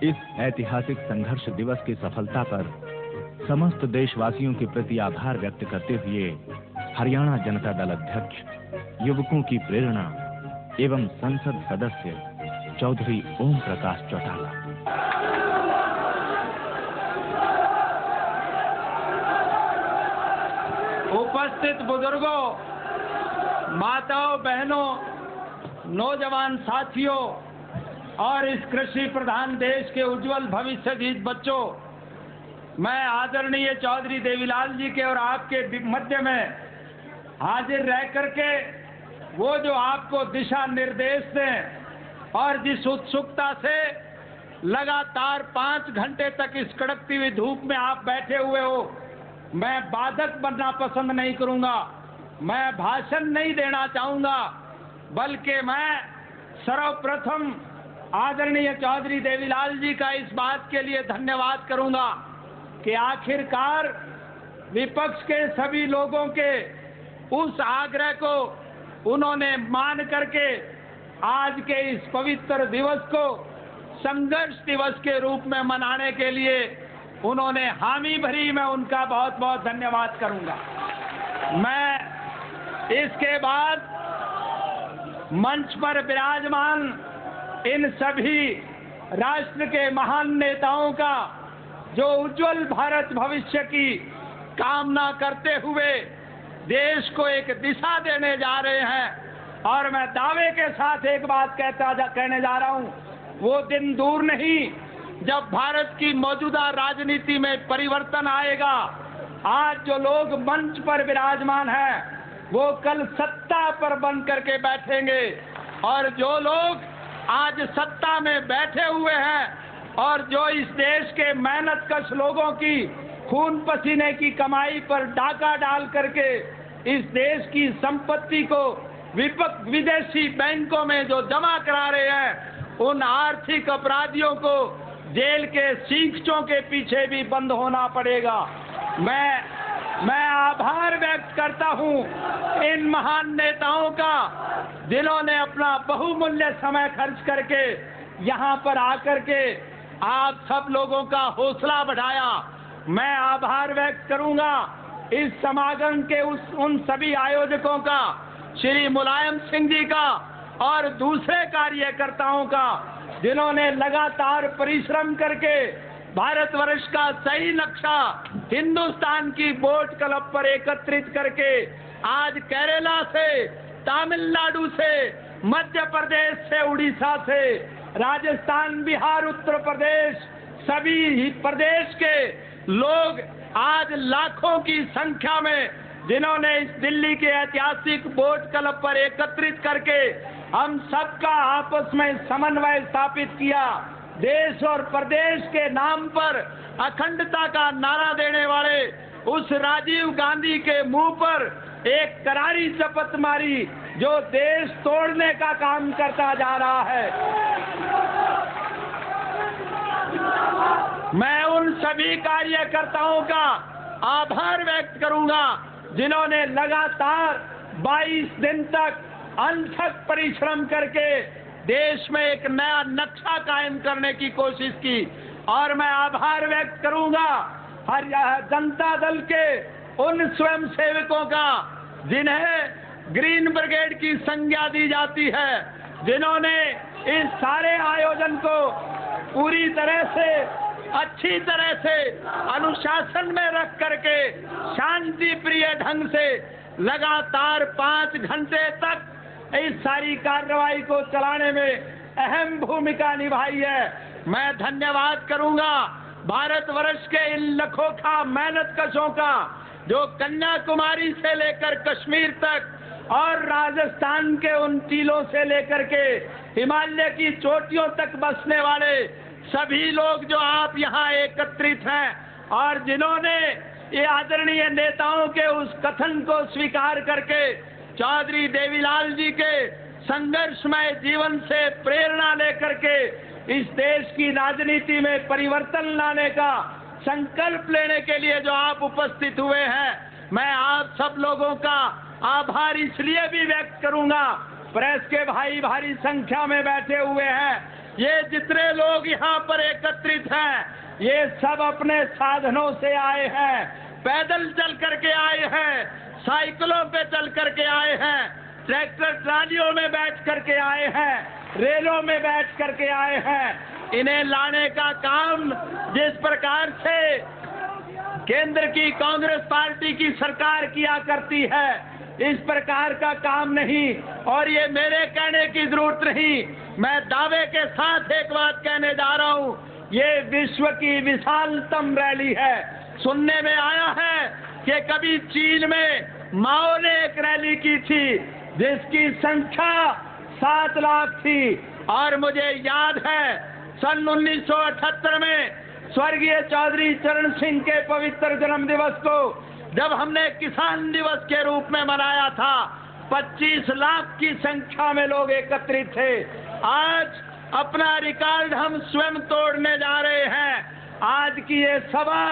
इस ऐतिहासिक संघर्ष दिवस की सफलता पर समस्त देशवासियों के प्रति आभार व्यक्त करते हुए हरियाणा जनता दल अध्यक्ष, युवकों की प्रेरणा एवं संसद सदस्य चौधरी ओम प्रकाश चौटाला। उपस्थित बुजुर्गों, माताओं, बहनों, नौजवान साथियों और इस कृषि प्रधान देश के उज्जवल भविष्य के बच्चों, मैं आदरणीय चौधरी देवीलाल जी के और आपके मध्य में हाजिर रह करके वो जो आपको दिशा निर्देश दें और जिस उत्सुकता से लगातार 5 घंटे तक इस कड़कती हुई धूप में आप बैठे हुए हो, मैं बाधक बनना पसंद नहीं करूंगा, मैं भाषण नहीं देना चाहूंगा, बल्कि मैं सर्वप्रथम आदरणीय चौधरी देवीलाल जी का इस बात के लिए धन्यवाद करूंगा कि आखिरकार विपक्ष के सभी लोगों के उस आग्रह को उन्होंने मान करके आज के इस पवित्र दिवस को संघर्ष दिवस के रूप में मनाने के लिए उन्होंने हामी भरी। मैं उनका बहुत बहुत धन्यवाद करूंगा। मैं इसके बाद मंच पर विराजमान इन सभी राष्ट्र के महान नेताओं का जो उज्जवल भारत भविष्य की कामना करते हुए देश को एक दिशा देने जा रहे हैं, और मैं दावे के साथ एक बात कहने जा रहा हूं, वो दिन दूर नहीं जब भारत की मौजूदा राजनीति में परिवर्तन आएगा। आज जो लोग मंच पर विराजमान हैं वो कल सत्ता पर बन करके बैठेंगे, और जो लोग आज सत्ता में बैठे हुए हैं और जो इस देश के मेहनतकश लोगों की खून पसीने की कमाई पर डाका डाल करके इस देश की संपत्ति को विदेशी बैंकों में जो जमा करा रहे हैं, उन आर्थिक अपराधियों को जेल के सीखचों के पीछे भी बंद होना पड़ेगा। मैं आभार व्यक्त करता हूं इन महान नेताओं का जिन्होंने अपना बहुमूल्य समय खर्च करके यहां पर आकर के आप सब लोगों का हौसला बढ़ाया। मैं आभार व्यक्त करूंगा इस समागम के उन सभी आयोजकों का, श्री मुलायम सिंह जी का और दूसरे कार्यकर्ताओं का, जिन्होंने लगातार परिश्रम करके भारतवर्ष का सही नक्शा हिंदुस्तान की बोट क्लब पर एकत्रित करके आज केरला से, तमिलनाडु से, मध्य प्रदेश से, उड़ीसा से, राजस्थान, बिहार, उत्तर प्रदेश, सभी प्रदेश के लोग आज लाखों की संख्या में जिन्होंने इस दिल्ली के ऐतिहासिक बोट क्लब पर एकत्रित करके हम सबका आपस में समन्वय स्थापित किया। देश और प्रदेश के नाम पर अखंडता का नारा देने वाले उस राजीव गांधी के मुंह पर एक करारी शपथ मारी जो देश तोड़ने का काम करता जा रहा है। मैं उन सभी कार्यकर्ताओं का आभार व्यक्त करूंगा जिन्होंने लगातार 22 दिन तक अनथक परिश्रम करके देश में एक नया नक्शा कायम करने की कोशिश की, और मैं आभार व्यक्त करूंगा जनता दल के उन स्वयं सेवकों का जिन्हें ग्रीन ब्रिगेड की संज्ञा दी जाती है, जिन्होंने इस सारे आयोजन को पूरी तरह से, अच्छी तरह से अनुशासन में रख करके शांति प्रिय ढंग से लगातार 5 घंटे तक इस सारी कार्रवाई को चलाने में अहम भूमिका निभाई है। मैं धन्यवाद करूंगा भारतवर्ष के इन लखोखा मेहनतकशों का जो कन्याकुमारी से लेकर कश्मीर तक और राजस्थान के उन टीलों से लेकर के हिमालय की चोटियों तक बसने वाले सभी लोग जो आप यहाँ एकत्रित हैं और जिन्होंने ये आदरणीय नेताओं के उस कथन को स्वीकार करके चौधरी देवीलाल जी के संघर्षमय जीवन से प्रेरणा लेकर के इस देश की राजनीति में परिवर्तन लाने का संकल्प लेने के लिए जो आप उपस्थित हुए हैं, मैं आप सब लोगों का आभार इसलिए भी व्यक्त करूंगा, प्रेस के भाई भारी संख्या में बैठे हुए हैं, ये जितने लोग यहाँ पर एकत्रित हैं, ये सब अपने साधनों से आए हैं, पैदल चल करके आए हैं, साइकिलों पे चल करके आए हैं, ट्रैक्टर ट्रालियों में बैठ करके आए हैं, रेलों में बैठ करके आए हैं। इन्हें लाने का काम जिस प्रकार से केंद्र की कांग्रेस पार्टी की सरकार किया करती है, इस प्रकार का काम नहीं। और ये मेरे कहने की जरूरत नहीं, मैं दावे के साथ एक बात कहने जा रहा हूं, ये विश्व की विशालतम रैली है। सुनने में आया है कि कभी चीन में माओ ने एक रैली की थी जिसकी संख्या 7 लाख थी, और मुझे याद है सन 1978 में स्वर्गीय चौधरी चरण सिंह के पवित्र जन्म दिवस को जब हमने किसान दिवस के रूप में मनाया था, 25 लाख की संख्या में लोग एकत्रित थे। आज अपना रिकॉर्ड हम स्वयं तोड़ने जा रहे हैं। आज की ये सभा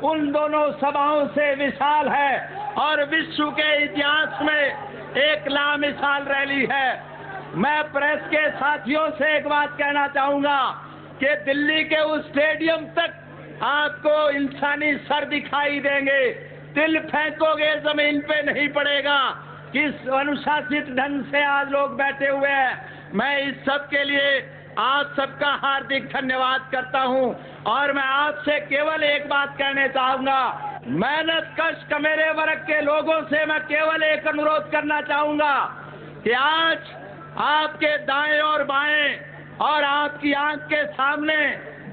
उन दोनों सभाओं से विशाल है और विश्व के इतिहास में एक लामिसाल रैली है। मैं प्रेस के साथियों से एक बात कहना चाहूंगा कि दिल्ली के उस स्टेडियम तक आपको इंसानी सर दिखाई देंगे, तिल फेंकोगे जमीन पे नहीं पड़ेगा। किस अनुशासित ढंग से आज लोग बैठे हुए हैं। मैं इस सब के लिए आप सबका हार्दिक धन्यवाद करता हूं और मैं आपसे केवल एक बात कहने चाहूंगा, मेहनत कश मेरे वर्ग के लोगों से मैं केवल एक अनुरोध करना चाहूंगा कि आज आपके दाएं और बाएं और आपकी आंख के सामने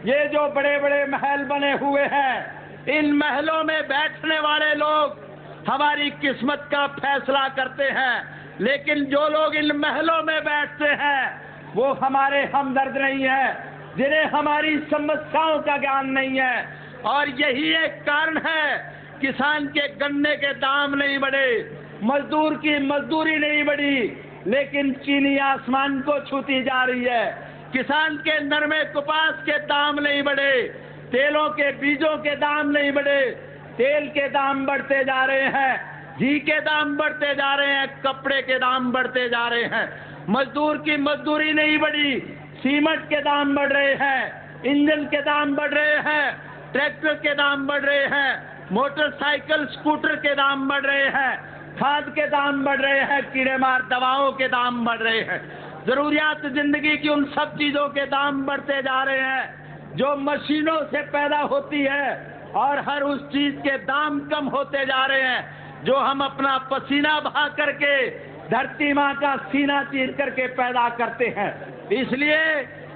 ये जो बड़े बड़े महल बने हुए हैं, इन महलों में बैठने वाले लोग हमारी किस्मत का फैसला करते हैं, लेकिन जो लोग इन महलों में बैठते हैं वो हमारे हमदर्द नहीं है, जिन्हें हमारी समस्याओं का ज्ञान नहीं है। और यही एक कारण है किसान के गन्ने के दाम नहीं बढ़े, मजदूर की मजदूरी नहीं बढ़ी, लेकिन चीनी आसमान को छूती जा रही है। किसान के नरमे कपास के दाम नहीं बढ़े, तेलों के बीजों के दाम नहीं बढ़े, तेल के दाम बढ़ते जा रहे हैं, घी के दाम बढ़ते जा रहे हैं, कपड़े के दाम बढ़ते जा रहे हैं। मजदूर की मजदूरी नहीं बढ़ी, सीमेंट के दाम बढ़ रहे हैं, इंजन के दाम बढ़ रहे हैं, ट्रैक्टर के दाम बढ़ रहे हैं, मोटरसाइकिल स्कूटर के दाम बढ़ रहे हैं, खाद के दाम बढ़ रहे हैं, कीड़े मार दवाओं के दाम बढ़ रहे हैं, जरूरियात जिंदगी की उन सब चीजों के दाम बढ़ते जा रहे हैं जो मशीनों से पैदा होती है, और हर उस चीज के दाम कम होते जा रहे हैं जो हम अपना पसीना बहा करके धरती माँ का सीना चीर करके पैदा करते हैं। इसलिए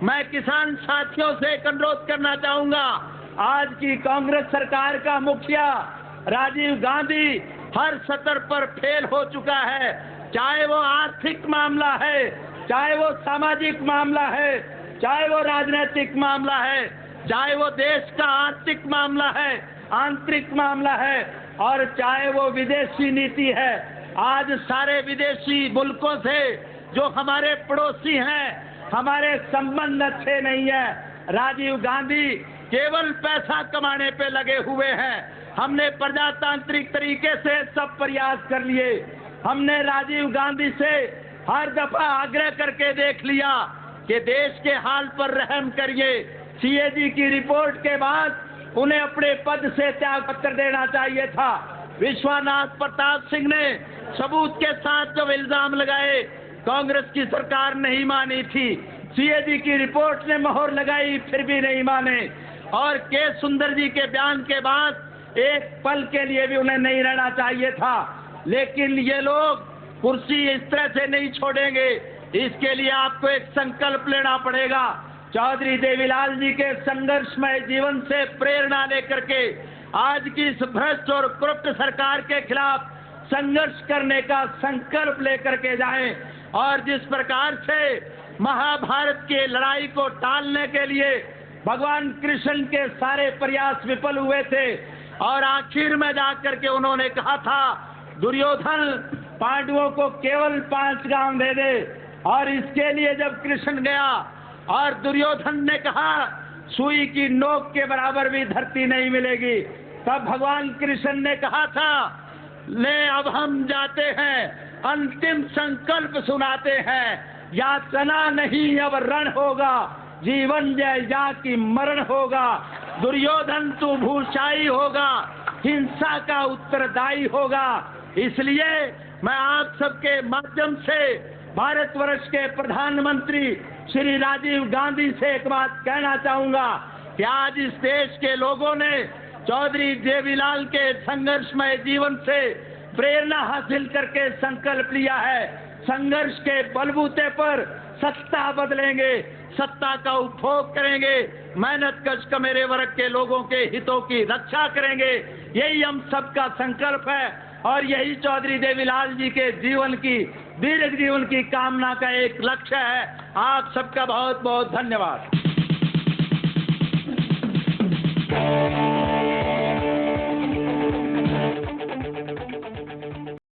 मैं किसान साथियों से एक अनुरोध करना चाहूंगा, आज की कांग्रेस सरकार का मुखिया राजीव गांधी हर स्तर पर फेल हो चुका है, चाहे वो आर्थिक मामला है, चाहे वो सामाजिक मामला है, चाहे वो राजनीतिक मामला है, चाहे वो देश का आर्थिक मामला है, आंतरिक मामला है, और चाहे वो विदेशी नीति है। आज सारे विदेशी मुल्कों से जो हमारे पड़ोसी हैं, हमारे संबंध अच्छे नहीं है। राजीव गांधी केवल पैसा कमाने पे लगे हुए हैं। हमने प्रजातांत्रिक तरीके से सब प्रयास कर लिए। हमने राजीव गांधी से हर दफा आग्रह करके देख लिया कि देश के हाल पर रहम करिए। सीएजी की रिपोर्ट के बाद उन्हें अपने पद से त्याग पत्र देना चाहिए था। विश्वनाथ प्रताप सिंह ने सबूत के साथ जब इल्जाम लगाए, कांग्रेस की सरकार नहीं मानी थी। सीएजी की रिपोर्ट ने मोहर लगाई, फिर भी नहीं माने। और के सुंदर जी के बयान के बाद एक पल के लिए भी उन्हें नहीं रहना चाहिए था। लेकिन ये लोग कुर्सी इस तरह से नहीं छोड़ेंगे, इसके लिए आपको एक संकल्प लेना पड़ेगा। चौधरी देवीलाल जी के संघर्षमय जीवन से प्रेरणा लेकर के आज की इस भ्रष्ट और करप्ट सरकार के खिलाफ संघर्ष करने का संकल्प लेकर के जाएं। और जिस प्रकार से महाभारत की लड़ाई को टालने के लिए भगवान कृष्ण के सारे प्रयास विफल हुए थे, और आखिर में जाकर के उन्होंने कहा था दुर्योधन पांडवों को केवल 5 गांव दे दे, और इसके लिए जब कृष्ण गया और दुर्योधन ने कहा सुई की नोक के बराबर भी धरती नहीं मिलेगी, तब भगवान कृष्ण ने कहा था ले अब हम जाते हैं, अंतिम संकल्प सुनाते हैं। यातना नहीं अब रण होगा, जीवन जय जा की मरण होगा। दुर्योधन तू भूषाई होगा, हिंसा का उत्तरदायी होगा। इसलिए मैं आप सबके माध्यम से भारतवर्ष के प्रधानमंत्री श्री राजीव गांधी से एक बात कहना चाहूंगा कि आज इस देश के लोगों ने चौधरी देवीलाल के संघर्षमय जीवन से प्रेरणा हासिल करके संकल्प लिया है। संघर्ष के बलबूते पर सत्ता बदलेंगे, सत्ता का उपभोग करेंगे, मेहनत कश कमेरे वर्ग के लोगों के हितों की रक्षा करेंगे। यही हम सबका संकल्प है और यही चौधरी देवीलाल जी के जीवन की दीर्घ जीवन की कामना का एक लक्ष्य है। आप सबका बहुत बहुत धन्यवाद।